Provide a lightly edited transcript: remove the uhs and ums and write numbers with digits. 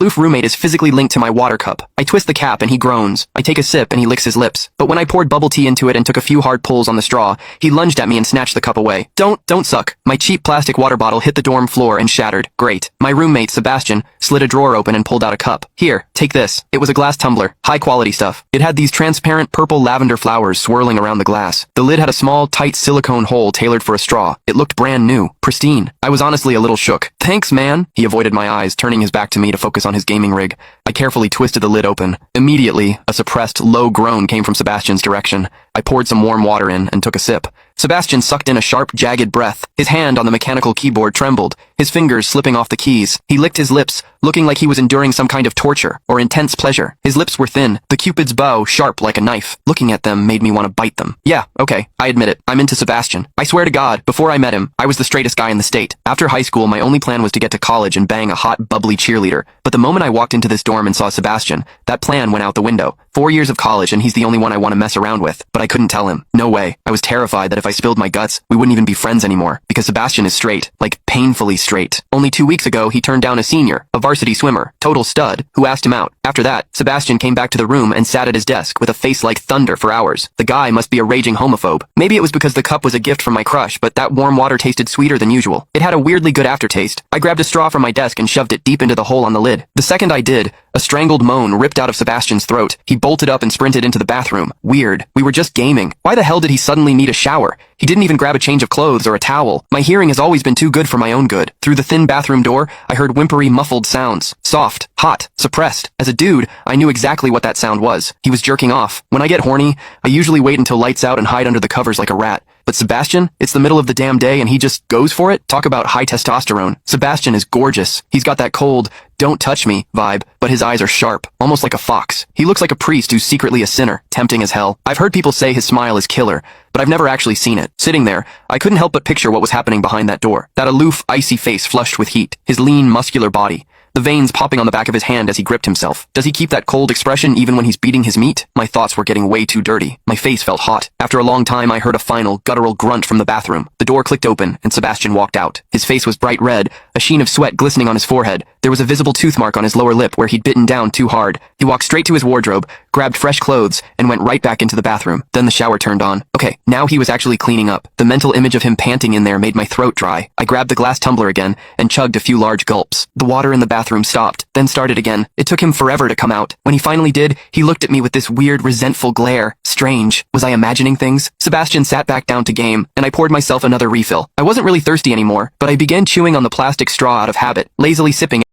Loof roommate is physically linked to my water cup. I twist the cap and he groans. I take a sip and he licks his lips. But when I poured bubble tea into it and took a few hard pulls on the straw, he lunged at me and snatched the cup away. Don't suck. My cheap plastic water bottle hit the dorm floor and shattered. Great. My roommate, Sebastian, slid a drawer open and pulled out a cup. Here, take this. It was a glass tumbler. High quality stuff. It had these transparent purple lavender flowers swirling around the glass. The lid had a small, tight silicone hole tailored for a straw. It looked brand new. Pristine. I was honestly a little shook. Thanks, man. He avoided my eyes, turning his back to me to focus on his gaming rig. I carefully twisted the lid open. Immediately, a suppressed, low groan came from Sebastian's direction. I poured some warm water in and took a sip. Sebastian sucked in a sharp, jagged breath. His hand on the mechanical keyboard trembled, his fingers slipping off the keys. He licked his lips, looking like he was enduring some kind of torture or intense pleasure. His lips were thin, the Cupid's bow sharp like a knife. Looking at them made me want to bite them. Yeah, okay, I admit it. I'm into Sebastian. I swear to God, before I met him, I was the straightest guy in the state. After high school, my only plan was to get to college and bang a hot, bubbly cheerleader. But the moment I walked into this dorm and saw Sebastian, that plan went out the window. 4 years of college and he's the only one I want to mess around with. But I couldn't tell him. No way. I was terrified that if I spilled my guts, we wouldn't even be friends anymore. Because Sebastian is straight. Like, painfully straight. Only 2 weeks ago, he turned down a senior, a varsity swimmer, total stud, who asked him out. After that, Sebastian came back to the room and sat at his desk with a face like thunder for hours. The guy must be a raging homophobe. Maybe it was because the cup was a gift from my crush, but that warm water tasted sweeter than usual. It had a weirdly good aftertaste. I grabbed a straw from my desk and shoved it deep into the hole on the lid. The second I did, a strangled moan ripped out of Sebastian's throat. He bolted up and sprinted into the bathroom. Weird. We were just gaming. Why the hell did he suddenly need a shower? He didn't even grab a change of clothes or a towel. My hearing has always been too good for my own good. Through the thin bathroom door, I heard whimpery, muffled sounds. Soft, hot, suppressed. As a dude, I knew exactly what that sound was. He was jerking off. When I get horny, I usually wait until lights out and hide under the covers like a rat. But Sebastian, it's the middle of the damn day and he just goes for it? Talk about high testosterone. Sebastian is gorgeous. He's got that cold, don't touch me vibe, but his eyes are sharp, almost like a fox. He looks like a priest who's secretly a sinner, tempting as hell. I've heard people say his smile is killer, but I've never actually seen it. Sitting there, I couldn't help but picture what was happening behind that door. That aloof, icy face flushed with heat, his lean, muscular body. The veins popping on the back of his hand as he gripped himself. Does he keep that cold expression even when he's beating his meat? My thoughts were getting way too dirty. My face felt hot. After a long time, I heard a final, guttural grunt from the bathroom. The door clicked open, and Sebastian walked out. His face was bright red, a sheen of sweat glistening on his forehead. There was a visible tooth mark on his lower lip where he'd bitten down too hard. He walked straight to his wardrobe, grabbed fresh clothes, and went right back into the bathroom. Then the shower turned on. Okay, now he was actually cleaning up. The mental image of him panting in there made my throat dry. I grabbed the glass tumbler again and chugged a few large gulps. The water in the bathroom stopped, then started again. It took him forever to come out. When he finally did, he looked at me with this weird, resentful glare. Strange. Was I imagining things? Sebastian sat back down to game, and I poured myself another refill. I wasn't really thirsty anymore, but I began chewing on the plastic straw out of habit, lazily sipping